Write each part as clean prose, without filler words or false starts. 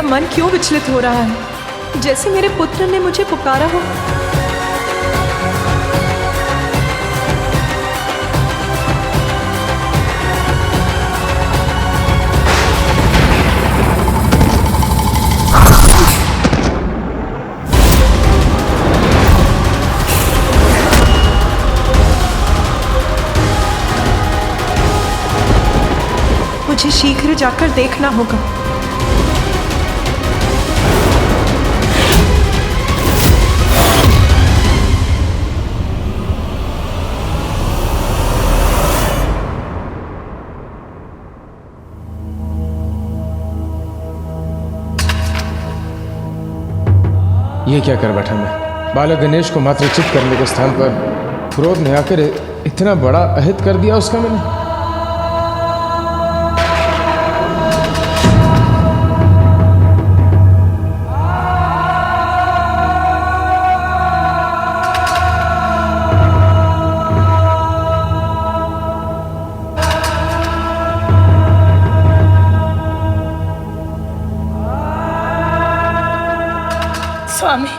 मन क्यों विचलित हो रहा है, जैसे मेरे पुत्र ने मुझे पुकारा हो। मुझे शीघ्र जाकर देखना होगा। ये क्या कर बैठा मैं? बालक गणेश को मातृचित करने के स्थान पर क्रोध ने आकर इतना बड़ा अहित कर दिया उसका मैंने। स्वामी,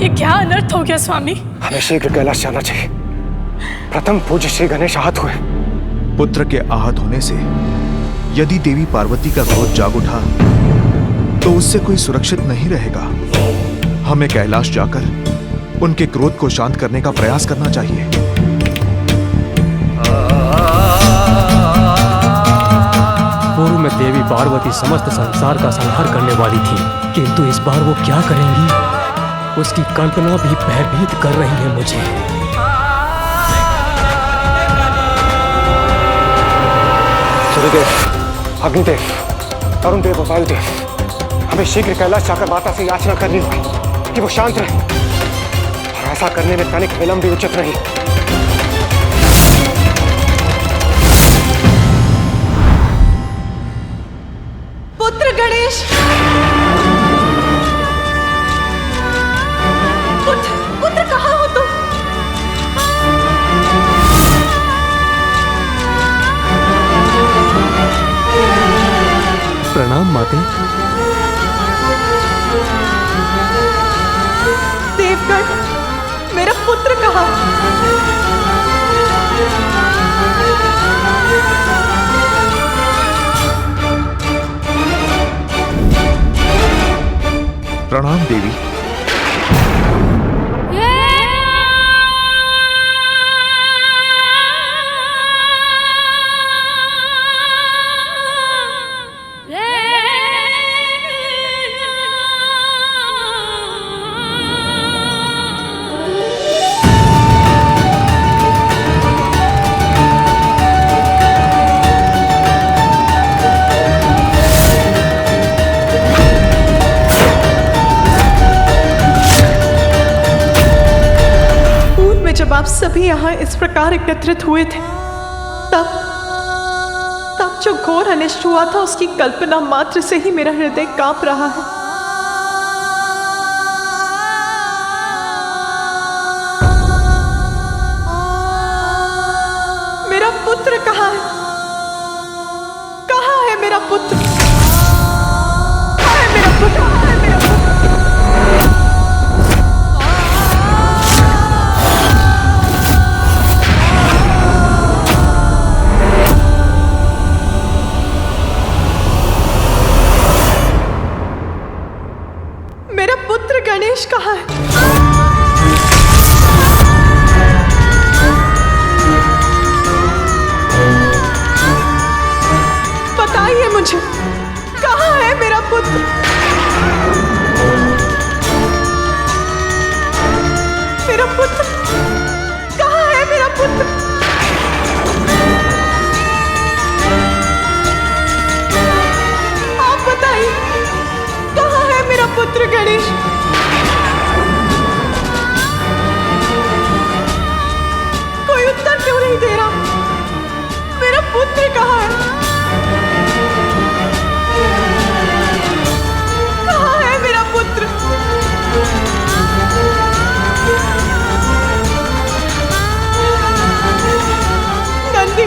ये क्या अनर्थ हो गया स्वामी? हमें शीघ्र कैलाश जाना चाहिए। प्रथम पूज्य श्री गणेश आहत हुए। पुत्र के आहत होने से यदि देवी पार्वती का क्रोध जाग उठा तो उससे कोई सुरक्षित नहीं रहेगा। हमें कैलाश जाकर उनके क्रोध को शांत करने का प्रयास करना चाहिए। पूर्व में देवी पार्वती समस्त संसार का संहार करने वाली थी, किंतु इस बार वो क्या करेंगी, उसकी कल्पना भी भयभीत कर रही है मुझे। सूर्यदेव, अग्निदेव, अरुण देव और वायुदेव, हमें शीघ्र कैलाश जाकर माता से याचना करनी होगी कि वो शांत रहे, और ऐसा करने में तनिक विलंब भी उचित नहीं। पुत्र गणेश, पुत्र कहाँ हो तुम? प्रणाम माते। देवगण, मेरा पुत्र कहाँ? प्रणाम देवी। जब आप सभी यहाँ इस प्रकार एकत्रित हुए थे, तब जो घोर अनिष्ट हुआ था उसकी कल्पना मात्र से ही मेरा हृदय कांप रहा है। मेरा पुत्र कहाँ है? कहाँ है मेरा पुत्र? कहाँ है मेरा पुत्र? कहाँ है मेरा पुत्र? मेरा पुत्र गणेश कहाँ है? बताइए मुझे, कहाँ है मेरा पुत्र? मेरा पुत्र कहाँ है? मेरा पुत्र आप बताइए, कहाँ है मेरा पुत्र गणेश? कोई उत्तर क्यों नहीं दे रहा? मेरा पुत्र कहाँ है? कहाँ है मेरा पुत्र? नंदी,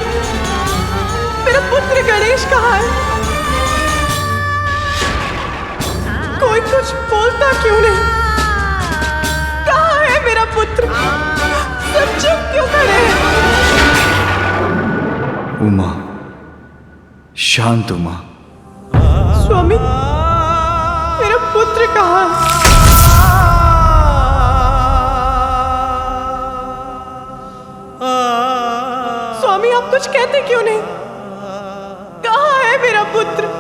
मेरा पुत्र गणेश कहाँ है? बोलता क्यों नहीं? कहाँ है मेरा पुत्र? सब चुप क्यों खड़े हैं? उमा, शांत उमा। स्वामी, मेरा पुत्र कहाँ है? स्वामी, आप कुछ कहते क्यों नहीं? कहाँ है मेरा पुत्र?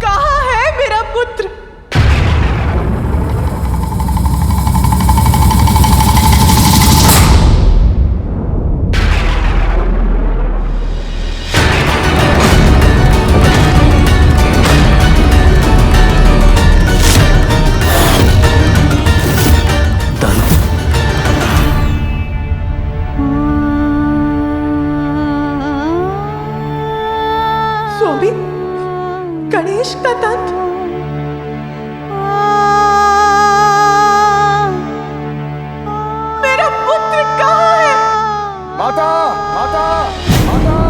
कहाँ है मेरा पुत्र? स्वामी, गणेश का दंत। मेरा पुत्र कहाँ है? माता, माता, माता।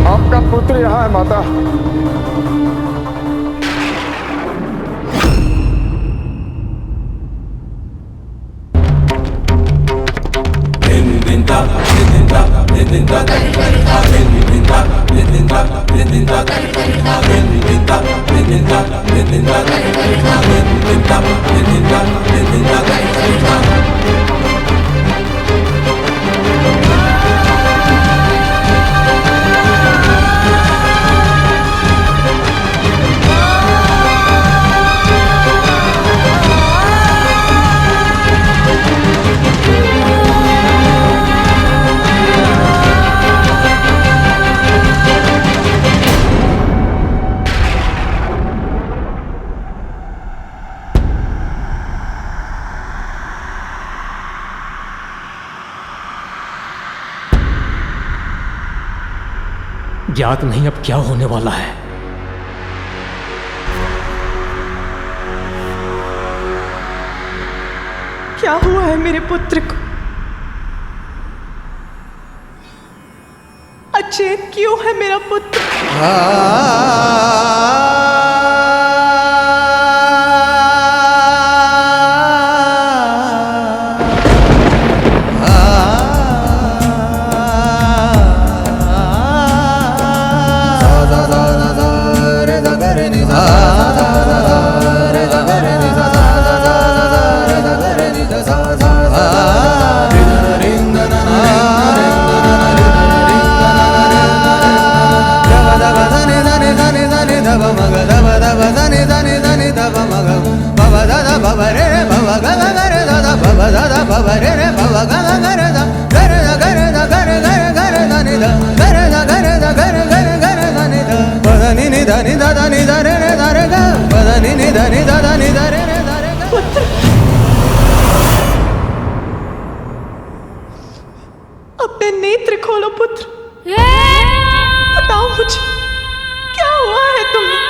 आपका पुत्र यहाँ है माता। ज्ञात नहीं अब क्या होने वाला है। क्या हुआ है मेरे पुत्र को? अचेत क्यों है मेरा पुत्र? पुत्र, अपने नेत्र खोलो पुत्र। बताओ मुझे, क्या हुआ है तुम्हें?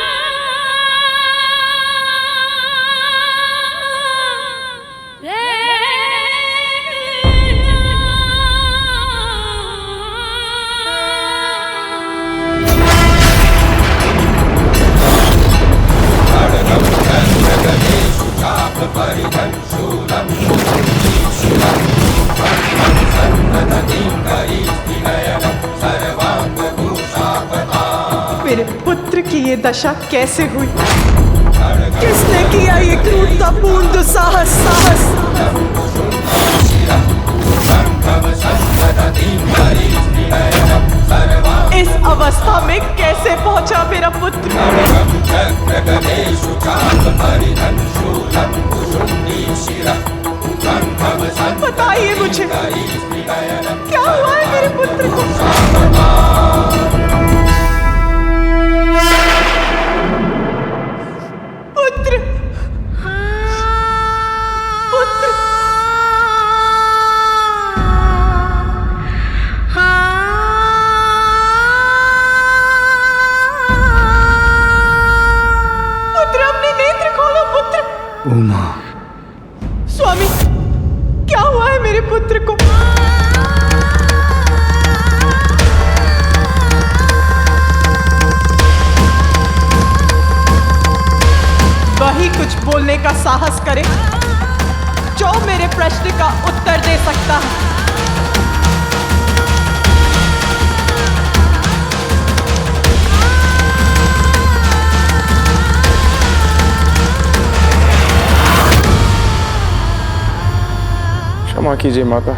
मेरे पुत्र की ये दशा कैसे हुई? किसने किया ये क्रूरतापूर्ण दुस्साहस? इस अवस्था में कैसे पहुंचा मेरा पुत्र? बताइए मुझे, क्या हुआ है मेरे पुत्र को? साहस करे जो मेरे प्रश्न का उत्तर दे सकता है। क्षमा कीजिए माता।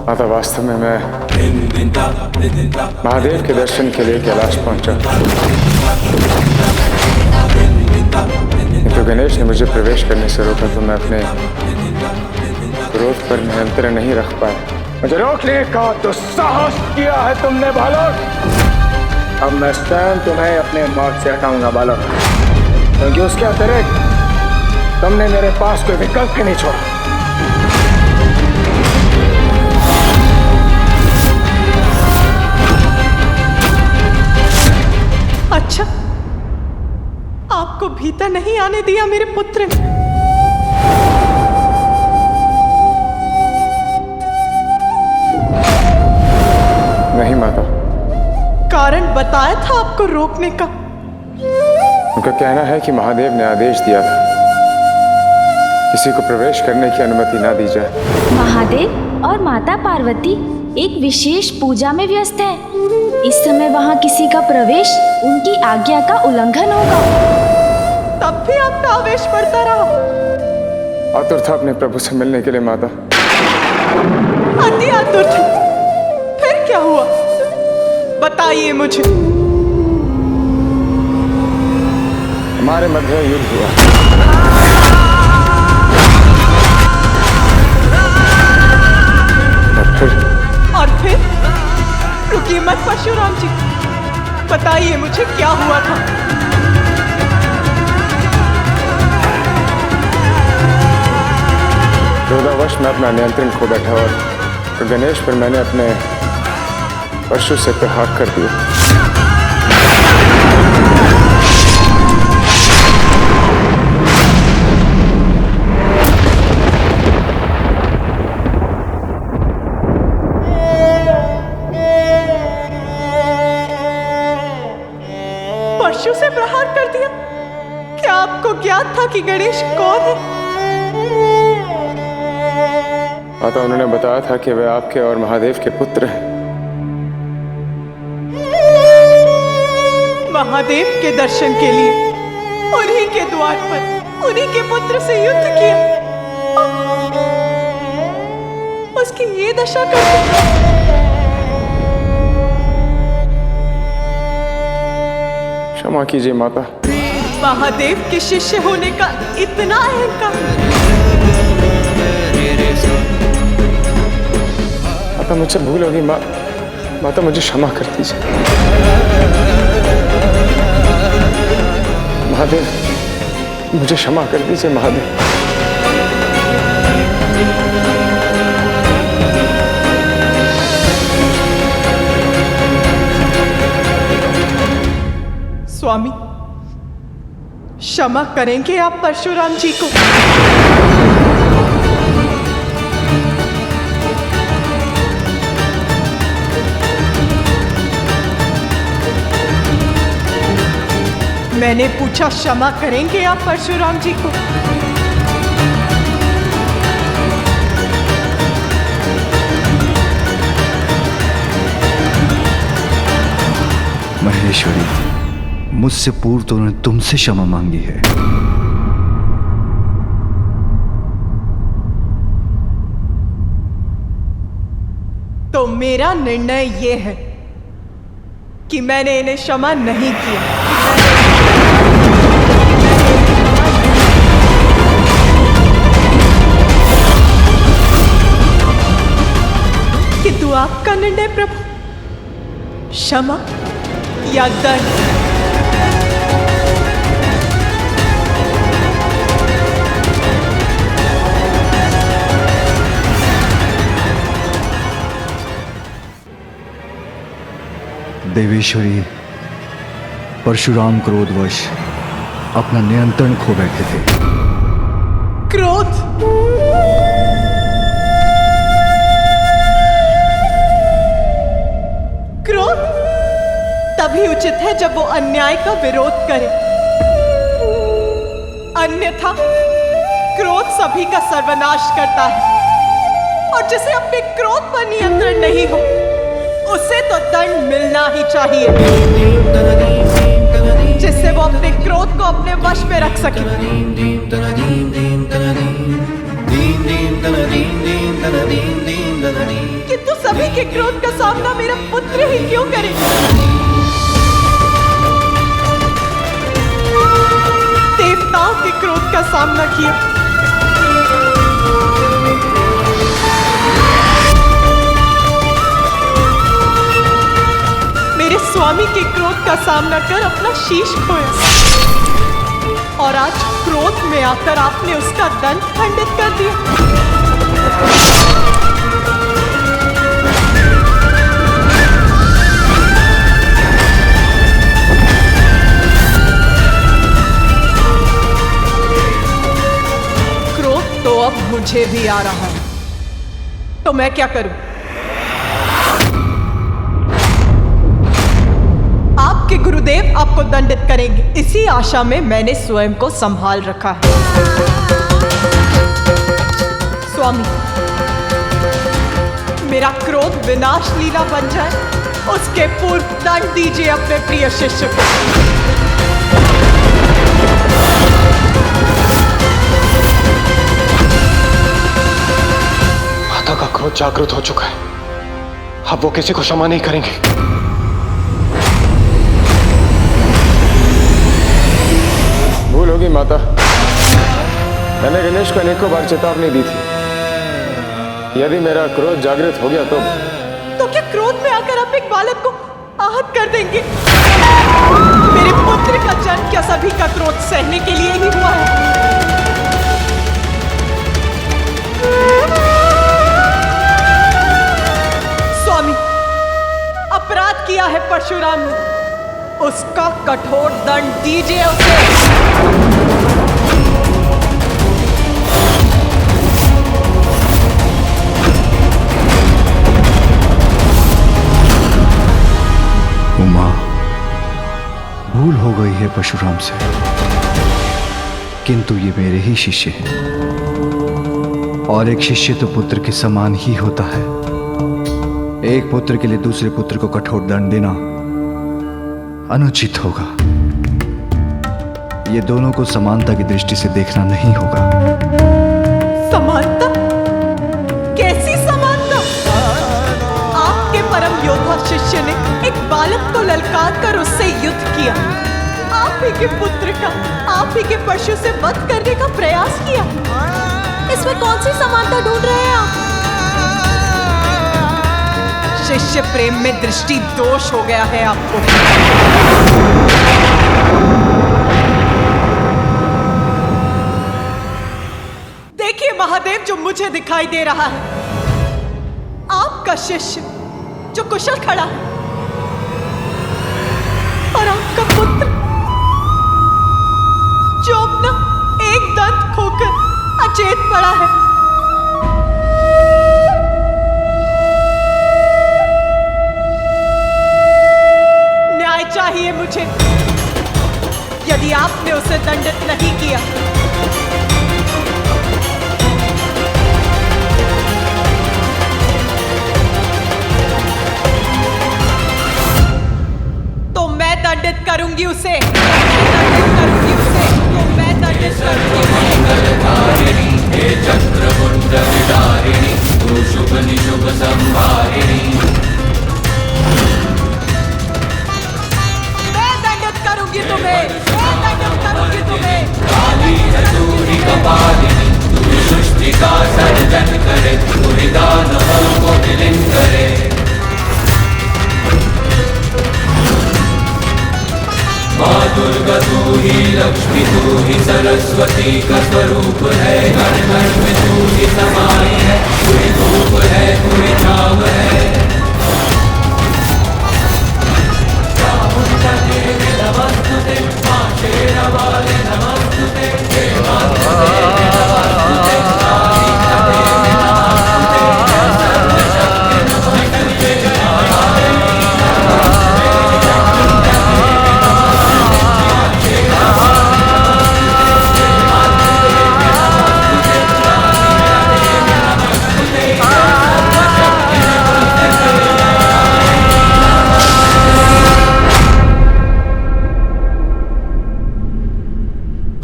माता, वास्तव में मैं महादेव के दर्शन के लिए कैलाश पहुंचा, तो गणेश ने मुझे प्रवेश करने से रोका, तो मैं अपने क्रोध पर नियंत्रण नहीं रख पाया। मुझे रोकने का दुस्साहस किया है तुमने बालक। अब मैं स्वयं तुम्हें अपने मार्ग से हटाऊंगा बालक, क्योंकि उसके अतिरिक्त तुमने मेरे पास कोई विकल्प ही नहीं छोड़ा। अच्छा, आपको भीतर नहीं आने दिया मेरे पुत्र ने? नहीं माता। कारण बताया था आपको रोकने का? उनका कहना है कि महादेव ने आदेश दिया था किसी को प्रवेश करने की अनुमति ना दी जाए। महादेव और माता पार्वती एक विशेष पूजा में व्यस्त है। इस समय वहाँ किसी का प्रवेश उनकी आज्ञा का उल्लंघन होगा। तब भी आपका आवेश बढ़ता रहा। आतुर था अपने प्रभु से मिलने के लिए माता। अति आतुर थे। फिर क्या हुआ, बताइए मुझे। हमारे मध्य युद्ध हुआ। और फिर रुकिए मत परशुराम जी, बताइए मुझे क्या हुआ था। क्रोधावश मैं अपना नियंत्रण खो बैठा और गणेश पर मैंने अपने परशु से प्रहार कर दिया। परशु से प्रहार कर दिया? क्या आपको ज्ञात था कि गणेश कौन है? माता, उन्होंने बताया था कि वे आपके और महादेव के पुत्र हैं। महादेव के दर्शन के लिए उन्हीं के द्वार पर उन्हीं के पुत्र से युद्ध किया, उसकी ये दशा कर दी। क्षमा कीजिए माता। महादेव के शिष्य होने का इतना अहंकार। माता, मुझसे भूल होगी। माता, मुझे क्षमा कर दीजिए। महादेव, मुझे क्षमा कर दीजिए महादेव। स्वामी, क्षमा करेंगे आप परशुराम जी को? मैंने पूछा, क्षमा करेंगे आप परशुराम जी को? महेश्वरी, मुझसे पूर्व तो उन्होंने तुमसे क्षमा मांगी है। तो मेरा निर्णय यह है कि मैंने इन्हें क्षमा नहीं किया। किंतु आपका निर्णय प्रभु, क्षमा या दंड? देवेश्वरी, परशुराम क्रोधवश अपना नियंत्रण खो बैठे थे। क्रोध? क्रोध तभी उचित है जब वो अन्याय का विरोध करे, अन्यथा क्रोध सभी का सर्वनाश करता है। और जिसे अपने क्रोध पर नियंत्रण नहीं हो, उसे तो दंड मिलना ही चाहिए, जिससे वो अपने क्रोध को अपने वश में रख सके। किंतु सभी के क्रोध का सामना मेरा पुत्र ही क्यों करे? देवताओं के क्रोध का सामना किया, मेरे स्वामी के क्रोध का सामना कर अपना शीश खोया, और आज क्रोध में आकर आपने उसका दंड खंडित कर दिया। क्रोध तो अब मुझे भी आ रहा है, तो मैं क्या करूं? आपके गुरुदेव आपको दंडित करेंगे, इसी आशा में मैंने स्वयं को संभाल रखा है। स्वामी, मेरा क्रोध विनाश लीला बन जाए, उसके पूर्व दंड दीजिए अपने प्रिय शिष्य को। माता का क्रोध जागृत हो चुका है, अब वो किसी को क्षमा नहीं करेंगे। भूल होगी माता, मैंने गणेश को अनेकों बार चेतावनी दी थी, यदि मेरा क्रोध जागृत हो गया तो क्या क्रोध में आकर आप एक बालक को आहत कर देंगे? मेरे पुत्र का जन्म क्या सभी का क्रोध सहने के लिए ही हुआ है? स्वामी, अपराध किया है परशुराम ने, उसका कठोर दंड दीजिए उसे। उमा, भूल हो गई है परशुराम से, किंतु ये मेरे ही शिष्य हैं, और एक शिष्य तो पुत्र के समान ही होता है। एक पुत्र के लिए दूसरे पुत्र को कठोर दंड देना अनुचित होगा। ये दोनों को समानता की दृष्टि से देखना नहीं होगा। समानता? कैसी समानता? आपके परम योद्धा शिष्य ने एक बालक को ललकार कर उससे युद्ध किया, आप ही के पुत्र का, आप ही के परशु से वध करने का प्रयास किया। इसमें कौन सी समानता ढूंढ रहे हैं आप? शिष्य प्रेम में दृष्टि दोष हो गया है आपको। देखिए महादेव, जो मुझे दिखाई दे रहा है, आपका शिष्य जो कुशल खड़ा है, और आपका पुत्र जो अपना एक दंत खोकर अचेत पड़ा है। न्याय चाहिए मुझे। यदि आपने उसे दंडित नहीं किया, तो मैं दंडित करूंगी उसे, दंडित करूंगी उसे, तो मैं दंडित करूंगी उसे। चक्रमुंडविदारिणी तू शुभ निशुभ संहारिणी, मैं दंडित करूंगी तुम्हें, मैं दंडित करूंगी तुम्हें। काली है दूरी कपालिनी, तू सृष्टि का सर्जन करे, तू दानवों को विलीन करे। माँ दुर्गा तू ही लक्ष्मी, तू ही सरस्वती का स्वरूप है, घर घर में तू ही समाई है, तू ही धूप है, तू ही छाव है। चामुंडा देवी नमस्तुते, माँ शेरावाली नमस्तुते, देवांतुते नमस्तुते, कालिका देवी नमस्तुते, सर्वशक्ति नमस्तुते,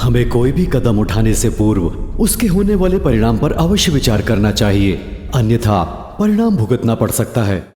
हमें कोई भी कदम उठाने से पूर्व उसके होने वाले परिणाम पर अवश्य विचार करना चाहिए, अन्यथा परिणाम भुगतना पड़ सकता है।